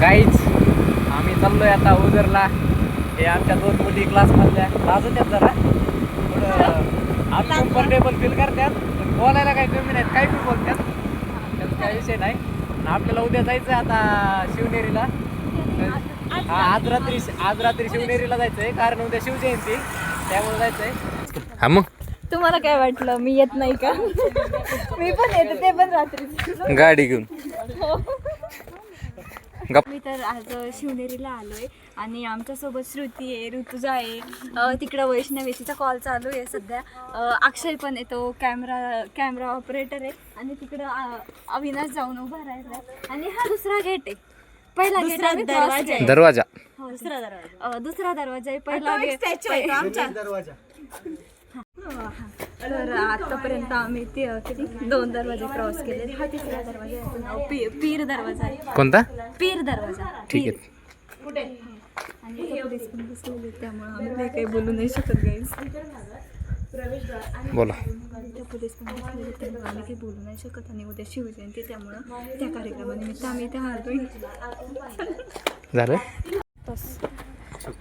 गाईच आम्ही चाललोय आता ओझरला. हे आमच्या दोन मुली क्लासमधल्या लाजून त्यात जरा थोडं अनकम्फर्टेबल फील करतात, पण बोलायला काही कमी नाहीत, काही पण बोलतात, त्याचा काही विषय नाही. आणि आपल्याला उद्या जायचं आता शिवनेरीला. आज रात्री शिवनेरीला जायचंय, कारण उद्या शिवजयंती, त्यामुळे जायचंय. हा मग तुम्हाला काय वाटलं मी येत नाही का? मी पण येते, ते पण रात्री गाडी घेऊन. मी तर आज शिवनेरीला आलोय आणि आमच्यासोबत श्रुती आहे, ऋतुजा आहे, तिकडं वैष्णवी, तिचा कॉल चालू आहे सध्या. अक्षय पण येतो, कॅमेरा ऑपरेटर आहे, आणि तिकडं अविनाश जाऊन उभा राहिला. आणि हा दुसरा गेट आहे, पहिला गेट दरवाजा. दुसरा दरवाजा आहे, पहिला गेट दरवाजा. तर आतापर्यंत आम्ही किती 2 दरवाजे क्रॉस केले. हा तिसरा दरवाजा, याचं नाव पीर दरवाजा आहे. कोणता? पीर दरवाजा. ठीक आहे. आणि इथे पोलीस पण बसलेले, त्यामुळे आम्ही काही बोलू नाही शकत गाईज. बोला. त्या पोलीस पण बसलेले, त्यामुळे आम्ही काही बोलू नाही शकत. आणि उद्या शिवजयंती, त्यामुळं त्या कार्यक्रमानिमित्त आम्ही इथे आलोय. झालं.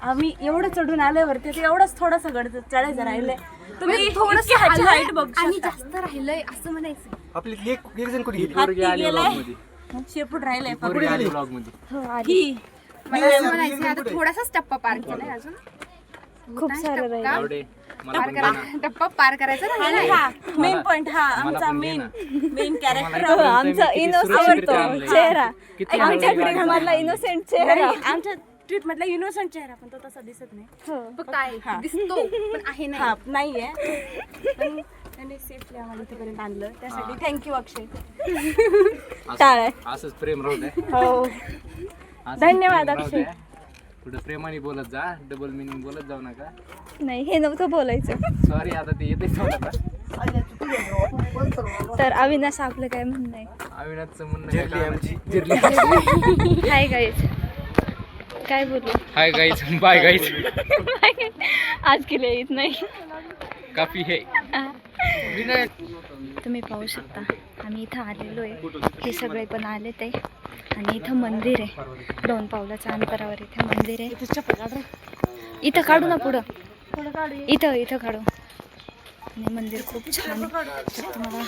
आम्ही एवढं चढून आल्यावरती ते एवढंच थोडंसं चढायचं राहिलंय. तुम्ही थोडंसं हाईट बघ आणि जास्त राहिलंय असं म्हणायचं. आपली एक जण कुठे गेली? शेपूट राहिलंय थोडासाच टप्पा पार केलाय, अजून खूप सारं राहिलं. टप्पा पार करायचा. मेन पॉइंट हा आमचा मेन कॅरेक्टर, आमचा इनोसेंट चेहरा, आमच्या इनोसेंट चेहरा, आमच्या ट्रीप मधला इनोसेंट चेहरा, पण तो तसा दिसत नाही. फक्त आहे, दिसतो पण आहे नाहीये. पण त्याने सेफली आम्हाला इथेपर्यंत आणलं, त्यासाठी थँक्यू अक्षय. टाळ असंच प्रेम राहू दे. हो, धन्यवाद अक्षय. पुढे प्रेमाने बोलत जा, डबल मिनिंग बोलत जाऊ नका. नाही, हे नव्हतं बोलायचं. सॉरी, आता ते येते थोडं. तर अविनाश आपलं काय म्हणणं आहे? अविनाशचं म्हणणं हाय गाईज, काय बोलू? Hi guys, bye guys. आज केलं येत नाही. काफी है. तुम्ही पाहू शकता आम्ही इथं आलेलो आहे. हे सगळे पण आले ते, आणि इथं मंदिर आहे. 2 पावलाच्या अंतरावर इथे मंदिर आहे. इथं काढू ना, पुढं इथं काढू. आणि मंदिर खूप छान आहे, तर तुम्हाला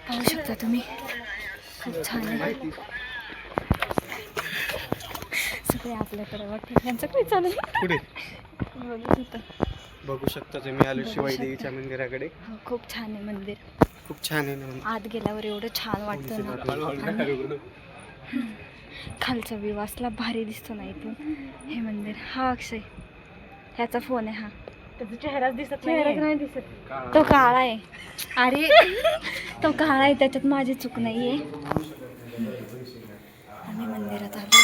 पाहू शकता तुम्ही, खूप छान आहे. सगळे आपल्याकडे वाटतं, त्यांचं काय चालू पुढे बघत होतं. बघू शकता तुम्ही, आलो शिवाई देवीच्या मंदिराकडे. खूप छान आहे मंदिर, खूप छान आहे ना. आत गेल्यावर एवढं छान वाटतं ना. खालचा व्ह्यू असला भारी दिसतो ना इथून. हे मंदिर, हा अक्षय, ह्याचा फोन आहे. हा त्याचा चेहराच दिसत नाही दिसत, तो काळा आहे. अरे तो काळा आहे, त्याच्यात माझी चूक नाहीये. आम्ही मंदिरात आलो.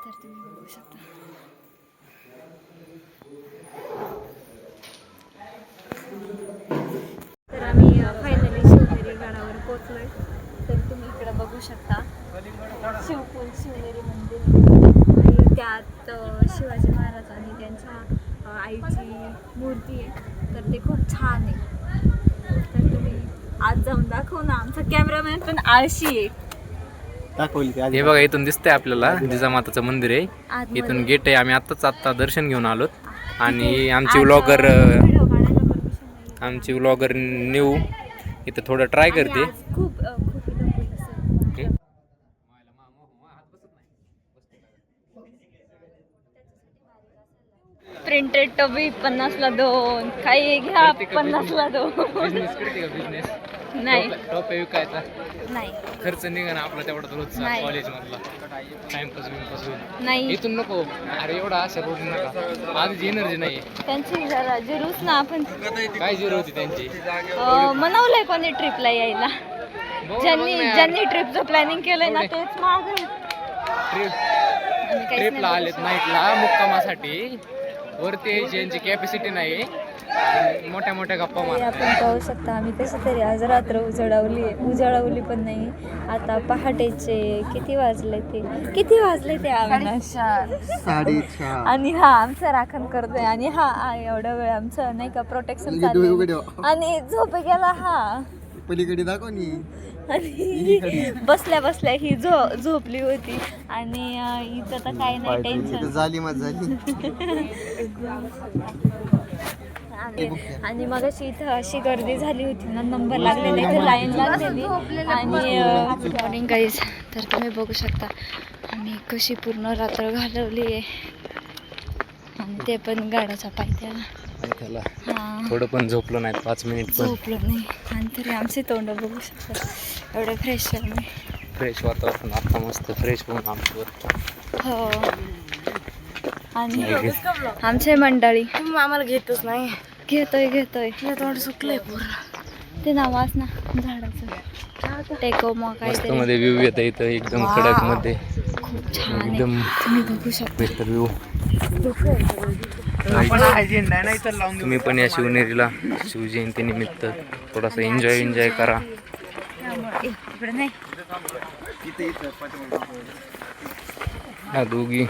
तर तुम्ही बघू शकता. तर आम्ही फायनली शिवनेरी गडावर पोहोचलोय. तर तुम्ही इकडे बघू शकता, शिवपूल शिवनेरी मंदिर, आणि त्यात शिवाजी महाराज आणि त्यांच्या आईची मूर्ती आहे. तर ते खूप छान आहे. तर तुम्ही आज जाऊन दाखव ना. आमचा कॅमेरामॅन पण आळशी आहे. हे बघा, इथून दिसतंय आपल्याला जिजामाताचं मंदिर आहे. इथून गेट आहे. आम्ही आत्ता दर्शन घेऊन आलोत. आणि आमची व्लॉगर न्यू इथं थोडं ट्राय करते. खूप प्रिंटेड टोपी 50ला 2, काही घ्या 50ला 2. बिझनेस करते का? बिझनेस नाही, टोप्या विकायचा नाही, खर्च निघा ना आपला तेवढा रोजचा कॉलेज मधला टाइमपास होईल. नाही. इथून नको. अरे एवढा अशा रोड नका, आधीच एनर्जी नाही. त्यांची जरा जिरूच ना. आपण काय जिरो होती त्यांची? मनवलंय कोणी ट्रिपला यायला. ज्यांनी ट्रिपचं प्लॅनिंग केलंय ना, तेच माग ट्रिपला आलेत नाईटला मुक्कामासाठी. वरती यायची यांची कॅपॅसिटी नाही, मोठ्या मोठ्या गप्पा हे मारतात. आपण पाहू शकता आम्ही कशी तरी आज रात्र उजळवली पण नाही. आता पहाटेचे किती वाजले ते अविनाश 4:30. आणि हा आमचं राखण करतोय आणि हा एवढा वेळ आमचं नाही का प्रोटेक्शन चाललंय आणि झोपे गेला हा. पलीकडे दाखव नी. आणि बसल्या ही झोपली होती आणि इथं तर काही नाही टेन्शन. झाली झाली. आणि मग इथं अशी गर्दी झाली होती ना, नंबर लागलेला इथे लाईन लागलेली. आणि मॉर्निंग गाईज, तर तुम्ही बघू शकता आम्ही कशी पूर्ण रात्र घालवली आहे आणि ते पण गाड्याच्या पायथ्याला. हां, थोडं पण झोपलो नाही, 5 मिनिट पण. झोपलो नाही आणि तरी आमचे तोंड बघू शकता एवढे फ्रेश आहे आम्ही. फ्रेश वातावरण, आता मस्त फ्रेश होऊन आमचं. हो, आणि आमचे मंडळी आम्हाला घेतच नाही. घेतोय तोंड सुकलंय पूर्ण. ते नावाच ना झाडाचं टेको मग मस्त काहीतरी मध्ये व्ह्यू येतं इथं, एकदम कडक मध्ये, खूप छान आहे. एकदम तुम्ही बघू शकता. Best view. तुम्ही पण या शिवनेरीला शिवजयंतीनिमित्त थोडासा एन्जॉय करा. त्यामुळे इकडे नाही. ह्या दोघी